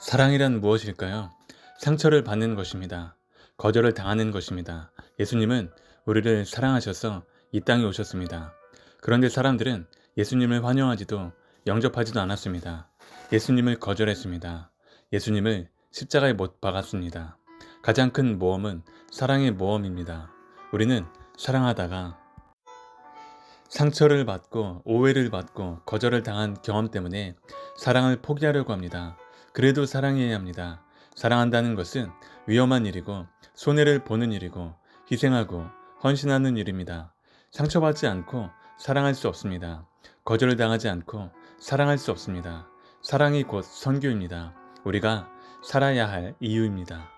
사랑이란 무엇일까요? 상처를 받는 것입니다. 거절을 당하는 것입니다. 예수님은 우리를 사랑하셔서 이 땅에 오셨습니다. 그런데 사람들은 예수님을 환영하지도 영접하지도 않았습니다. 예수님을 거절했습니다. 예수님을 십자가에 못 박았습니다. 가장 큰 모험은 사랑의 모험입니다. 우리는 사랑하다가 상처를 받고 오해를 받고 거절을 당한 경험 때문에 사랑을 포기하려고 합니다. 그래도 사랑해야 합니다. 사랑한다는 것은 위험한 일이고 손해를 보는 일이고 희생하고 헌신하는 일입니다. 상처받지 않고 사랑할 수 없습니다. 거절당하지 않고 사랑할 수 없습니다. 사랑이 곧 선교입니다. 우리가 살아야 할 이유입니다.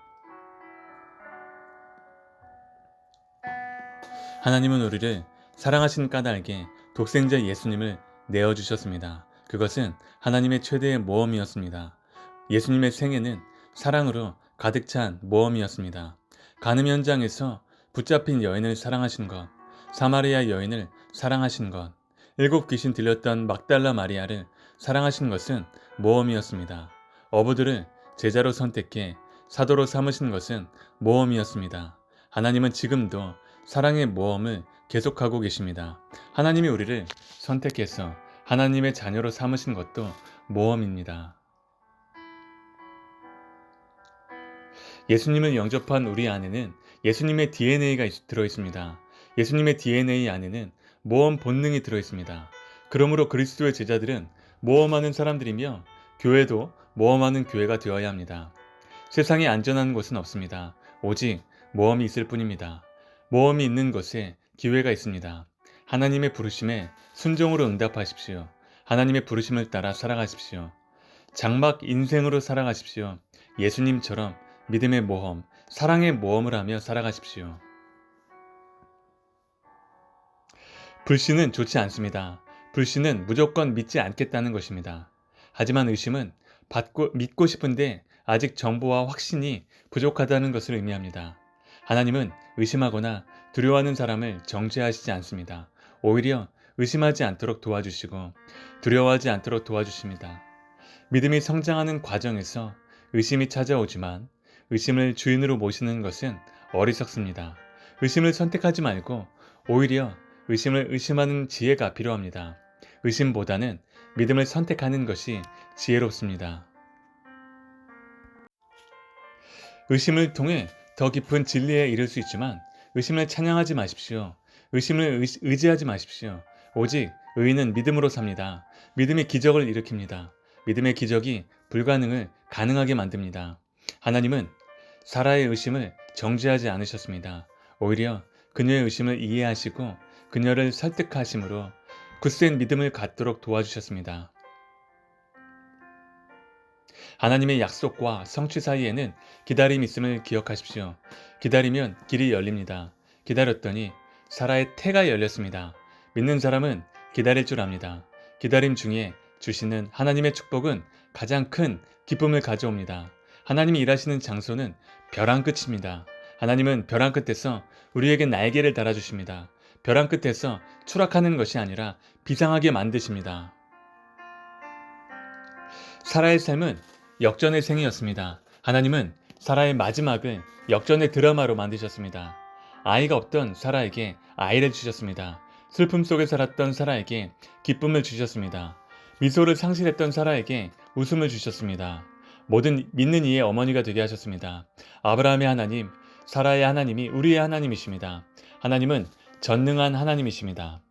하나님은 우리를 사랑하신 까닭에 독생자 예수님을 내어주셨습니다. 그것은 하나님의 최대의 모험이었습니다. 예수님의 생애는 사랑으로 가득 찬 모험이었습니다. 간음 현장에서 붙잡힌 여인을 사랑하신 것, 사마리아 여인을 사랑하신 것, 7 귀신 들렸던 막달라 마리아를 사랑하신 것은 모험이었습니다. 어부들을 제자로 선택해 사도로 삼으신 것은 모험이었습니다. 하나님은 지금도 사랑의 모험을 계속하고 계십니다. 하나님이 우리를 선택해서 하나님의 자녀로 삼으신 것도 모험입니다. 예수님을 영접한 우리 안에는 예수님의 DNA가 들어있습니다. 예수님의 DNA 안에는 모험 본능이 들어있습니다. 그러므로 그리스도의 제자들은 모험하는 사람들이며 교회도 모험하는 교회가 되어야 합니다. 세상에 안전한 곳은 없습니다. 오직 모험이 있을 뿐입니다. 모험이 있는 곳에 기회가 있습니다. 하나님의 부르심에 순종으로 응답하십시오. 하나님의 부르심을 따라 살아가십시오. 장막 인생으로 살아가십시오. 예수님처럼 믿음의 모험, 사랑의 모험을 하며 살아가십시오. 불신은 좋지 않습니다. 불신은 무조건 믿지 않겠다는 것입니다. 하지만 의심은 믿고 싶은데 아직 정보와 확신이 부족하다는 것을 의미합니다. 하나님은 의심하거나 두려워하는 사람을 정죄하시지 않습니다. 오히려 의심하지 않도록 도와주시고 두려워하지 않도록 도와주십니다. 믿음이 성장하는 과정에서 의심이 찾아오지만 의심을 주인으로 모시는 것은 어리석습니다. 의심을 선택하지 말고 오히려 의심을 의심하는 지혜가 필요합니다. 의심보다는 믿음을 선택하는 것이 지혜롭습니다. 의심을 통해 더 깊은 진리에 이를 수 있지만 의심을 찬양하지 마십시오. 의심을 의지하지 마십시오. 오직 의인은 믿음으로 삽니다. 믿음이 기적을 일으킵니다. 믿음의 기적이 불가능을 가능하게 만듭니다. 하나님은 사라의 의심을 정죄하지 않으셨습니다. 오히려 그녀의 의심을 이해하시고 그녀를 설득하심으로 굳센 믿음을 갖도록 도와주셨습니다. 하나님의 약속과 성취 사이에는 기다림이 있음을 기억하십시오. 기다리면 길이 열립니다. 기다렸더니 사라의 태가 열렸습니다. 믿는 사람은 기다릴 줄 압니다. 기다림 중에 주시는 하나님의 축복은 가장 큰 기쁨을 가져옵니다. 하나님이 일하시는 장소는 벼랑 끝입니다. 하나님은 벼랑 끝에서 우리에게 날개를 달아주십니다. 벼랑 끝에서 추락하는 것이 아니라 비상하게 만드십니다. 사라의 삶은 역전의 생이었습니다. 하나님은 사라의 마지막을 역전의 드라마로 만드셨습니다. 아이가 없던 사라에게 아이를 주셨습니다. 슬픔 속에 살았던 사라에게 기쁨을 주셨습니다. 미소를 상실했던 사라에게 웃음을 주셨습니다. 모든 믿는 이의 어머니가 되게 하셨습니다. 아브라함의 하나님, 사라의 하나님이 우리의 하나님이십니다. 하나님은 전능한 하나님이십니다.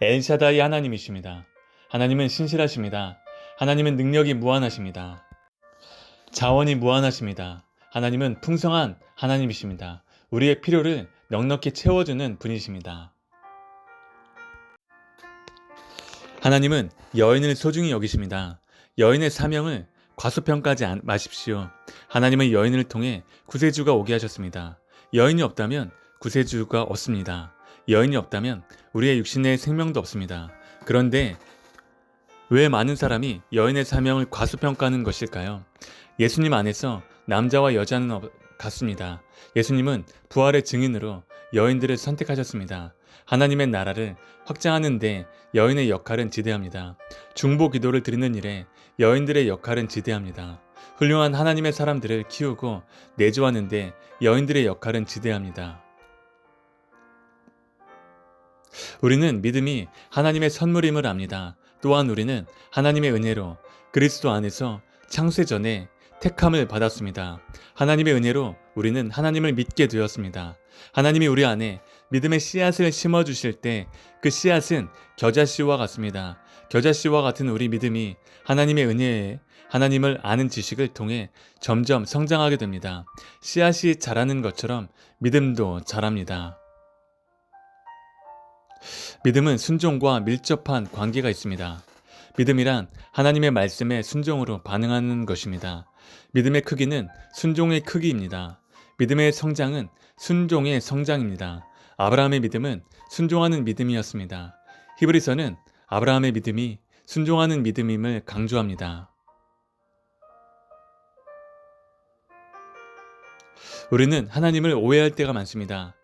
엘샤다이 하나님이십니다. 하나님은 신실하십니다. 하나님은 능력이 무한하십니다. 자원이 무한하십니다. 하나님은 풍성한 하나님이십니다. 우리의 필요를 넉넉히 채워주는 분이십니다. 하나님은 여인을 소중히 여기십니다. 여인의 사명을 과소평가하지 마십시오. 하나님은 여인을 통해 구세주가 오게 하셨습니다. 여인이 없다면 구세주가 없습니다. 여인이 없다면 우리의 육신의 생명도 없습니다. 그런데 왜 많은 사람이 여인의 사명을 과소평가하는 것일까요? 예수님 안에서 남자와 여자는 같습니다. 예수님은 부활의 증인으로 여인들을 선택하셨습니다. 하나님의 나라를 확장하는 데 여인의 역할은 지대합니다. 중보 기도를 드리는 일에 여인들의 역할은 지대합니다. 훌륭한 하나님의 사람들을 키우고 내조하는 데 여인들의 역할은 지대합니다. 우리는 믿음이 하나님의 선물임을 압니다. 또한 우리는 하나님의 은혜로 그리스도 안에서 창세 전에 택함을 받았습니다. 하나님의 은혜로 우리는 하나님을 믿게 되었습니다. 하나님이 우리 안에 믿음의 씨앗을 심어주실 때 그 씨앗은 겨자씨와 같습니다. 겨자씨와 같은 우리 믿음이 하나님의 은혜에 하나님을 아는 지식을 통해 점점 성장하게 됩니다. 씨앗이 자라는 것처럼 믿음도 자랍니다. 믿음은 순종과 밀접한 관계가 있습니다. 믿음이란 하나님의 말씀에 순종으로 반응하는 것입니다. 믿음의 크기는 순종의 크기입니다. 믿음의 성장은 순종의 성장입니다. 아브라함의 믿음은 순종하는 믿음이었습니다. 히브리서는 아브라함의 믿음이 순종하는 믿음임을 강조합니다. 우리는 하나님을 오해할 때가 많습니다.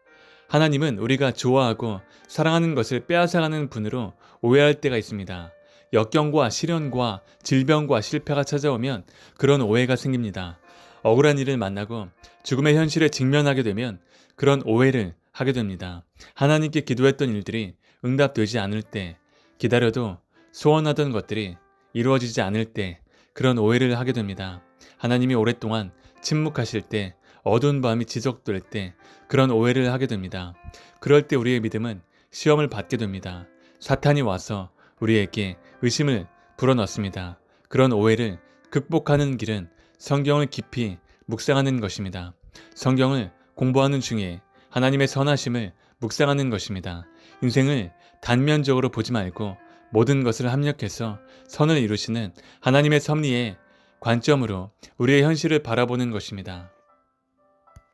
하나님은 우리가 좋아하고 사랑하는 것을 빼앗아가는 분으로 오해할 때가 있습니다. 역경과 시련과 질병과 실패가 찾아오면 그런 오해가 생깁니다. 억울한 일을 만나고 죽음의 현실에 직면하게 되면 그런 오해를 하게 됩니다. 하나님께 기도했던 일들이 응답되지 않을 때, 기다려도 소원하던 것들이 이루어지지 않을 때 그런 오해를 하게 됩니다. 하나님이 오랫동안 침묵하실 때, 어두운 밤이 지속될 때 그런 오해를 하게 됩니다. 그럴 때 우리의 믿음은 시험을 받게 됩니다. 사탄이 와서 우리에게 의심을 불어넣습니다. 그런 오해를 극복하는 길은 성경을 깊이 묵상하는 것입니다. 성경을 공부하는 중에 하나님의 선하심을 묵상하는 것입니다. 인생을 단면적으로 보지 말고 모든 것을 합력해서 선을 이루시는 하나님의 섭리의 관점으로 우리의 현실을 바라보는 것입니다.